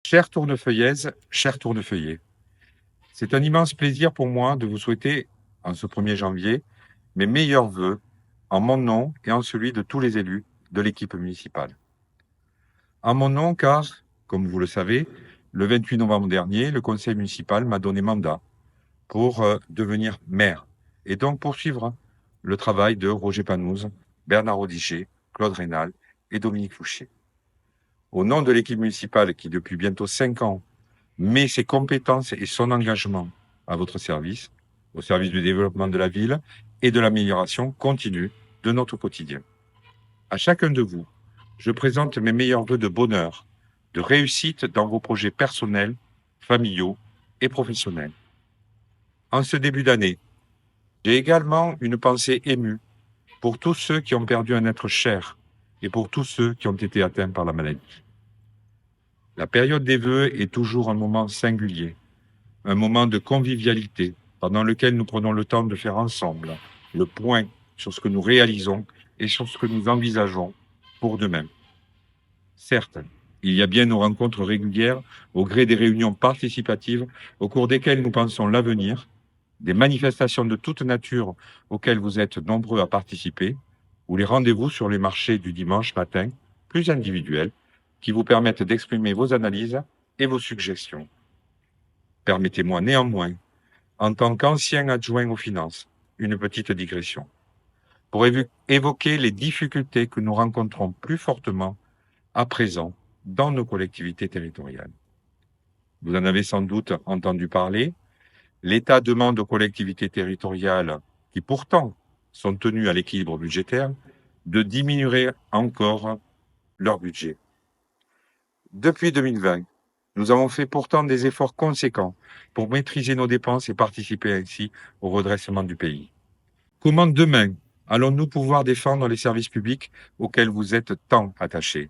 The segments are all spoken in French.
Chère Tournefeuillaise, chère Tournefeuillet, c'est un immense plaisir pour moi de vous souhaiter, en ce 1er janvier, mes meilleurs vœux en mon nom et en celui de tous les élus de l'équipe municipale. En mon nom car, comme vous le savez, le 28 novembre dernier, le conseil municipal m'a donné mandat pour devenir maire et donc poursuivre le travail de Roger Panouze, Bernard Odiché, Claude Rénal et Dominique Fouché. Au nom de l'équipe municipale qui, depuis bientôt 5 ans, met ses compétences et son engagement à votre service, au service du développement de la ville et de l'amélioration continue de notre quotidien. À chacun de vous, je présente mes meilleurs vœux de bonheur, de réussite dans vos projets personnels, familiaux et professionnels. En ce début d'année, j'ai également une pensée émue pour tous ceux qui ont perdu un être cher et pour tous ceux qui ont été atteints par la maladie. La période des vœux est toujours un moment singulier, un moment de convivialité pendant lequel nous prenons le temps de faire ensemble le point sur ce que nous réalisons et sur ce que nous envisageons pour demain. Certes, il y a bien nos rencontres régulières au gré des réunions participatives au cours desquelles nous pensons l'avenir, des manifestations de toute nature auxquelles vous êtes nombreux à participer, ou les rendez-vous sur les marchés du dimanche matin, plus individuels, qui vous permettent d'exprimer vos analyses et vos suggestions. Permettez-moi néanmoins, en tant qu'ancien adjoint aux finances, une petite digression, pour évoquer les difficultés que nous rencontrons plus fortement à présent dans nos collectivités territoriales. Vous en avez sans doute entendu parler. L'État demande aux collectivités territoriales, qui pourtant sont tenues à l'équilibre budgétaire, de diminuer encore leur budget. Depuis 2020, nous avons fait pourtant des efforts conséquents pour maîtriser nos dépenses et participer ainsi au redressement du pays. Comment demain allons-nous pouvoir défendre les services publics auxquels vous êtes tant attachés?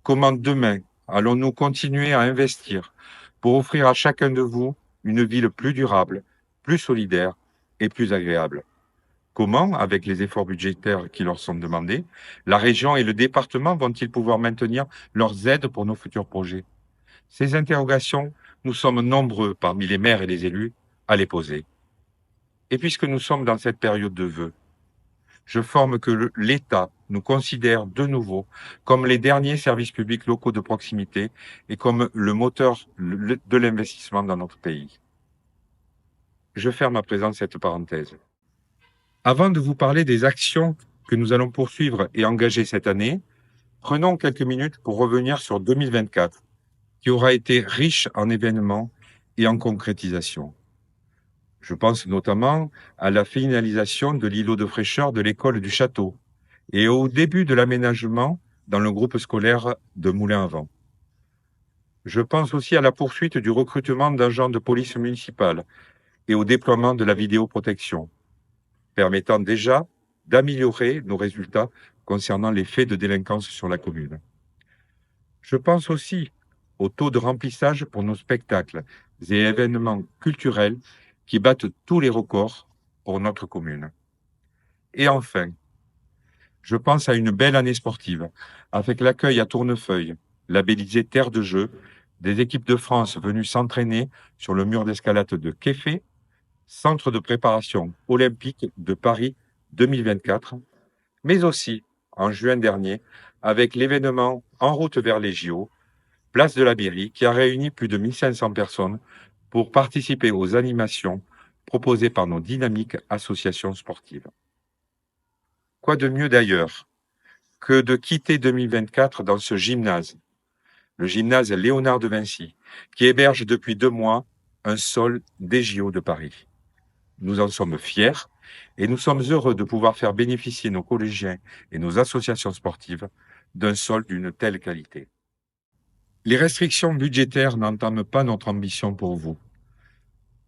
Comment demain allons-nous continuer à investir pour offrir à chacun de vous une ville plus durable, plus solidaire et plus agréable? Comment, avec les efforts budgétaires qui leur sont demandés, la région et le département vont-ils pouvoir maintenir leurs aides pour nos futurs projets? Ces interrogations, nous sommes nombreux parmi les maires et les élus à les poser. Et puisque nous sommes dans cette période de vœux, je forme que l'État nous considère de nouveau comme les derniers services publics locaux de proximité et comme le moteur de l'investissement dans notre pays. Je ferme à présent cette parenthèse. Avant de vous parler des actions que nous allons poursuivre et engager cette année, prenons quelques minutes pour revenir sur 2024, qui aura été riche en événements et en concrétisation. Je pense notamment à la finalisation de l'îlot de fraîcheur de l'école du château et au début de l'aménagement dans le groupe scolaire de Moulins-à-Vent. Je pense aussi à la poursuite du recrutement d'agents de police municipale et au déploiement de la vidéoprotection, permettant déjà d'améliorer nos résultats concernant les faits de délinquance sur la commune. Je pense aussi au taux de remplissage pour nos spectacles et événements culturels qui battent tous les records pour notre commune. Et enfin, je pense à une belle année sportive, avec l'accueil à Tournefeuille, labellisé Terre de Jeux, des équipes de France venues s'entraîner sur le mur d'escalade de Kéfé, centre de préparation olympique de Paris 2024, mais aussi, en juin dernier, avec l'événement En route vers les JO, place de la Mairie, qui a réuni plus de 1500 personnes pour participer aux animations proposées par nos dynamiques associations sportives. Quoi de mieux d'ailleurs que de quitter 2024 dans ce gymnase, le gymnase Léonard de Vinci, qui héberge depuis 2 mois un sol des JO de Paris. Nous en sommes fiers et nous sommes heureux de pouvoir faire bénéficier nos collégiens et nos associations sportives d'un sol d'une telle qualité. Les restrictions budgétaires n'entament pas notre ambition pour vous.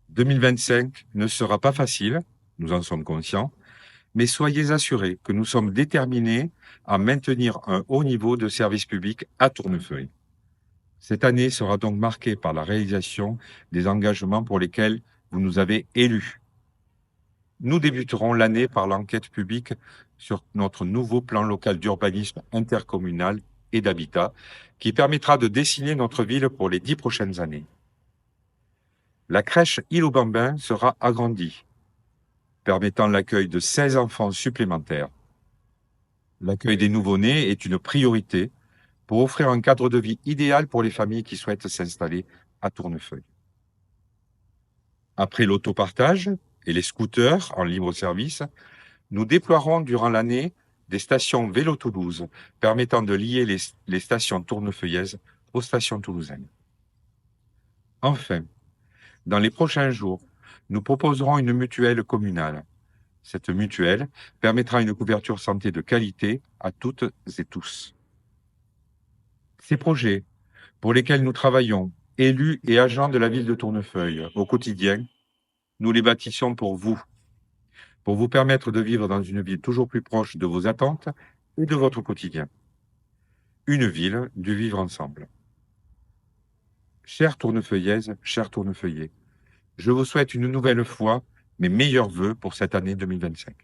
2025 ne sera pas facile, nous en sommes conscients, mais soyez assurés que nous sommes déterminés à maintenir un haut niveau de service public à Tournefeuille. Cette année sera donc marquée par la réalisation des engagements pour lesquels vous nous avez élus. Nous débuterons l'année par l'enquête publique sur notre nouveau plan local d'urbanisme intercommunal et d'habitat qui permettra de dessiner notre ville pour les 10 prochaines années. La crèche Île aux Bambins sera agrandie, permettant l'accueil de 16 enfants supplémentaires. L'accueil des nouveau-nés est une priorité pour offrir un cadre de vie idéal pour les familles qui souhaitent s'installer à Tournefeuille. Après l'autopartage et les scooters en libre service, nous déploierons durant l'année des stations Vélo Toulouse permettant de lier les stations tournefeuillaises aux stations toulousaines. Enfin, dans les prochains jours, nous proposerons une mutuelle communale. Cette mutuelle permettra une couverture santé de qualité à toutes et tous. Ces projets, pour lesquels nous travaillons, élus et agents de la ville de Tournefeuille, au quotidien, nous les bâtissons pour vous permettre de vivre dans une ville toujours plus proche de vos attentes et de votre quotidien. Une ville du vivre ensemble. Chères Tournefeuillaises, chers Tournefeuillais, je vous souhaite une nouvelle fois mes meilleurs vœux pour cette année 2025.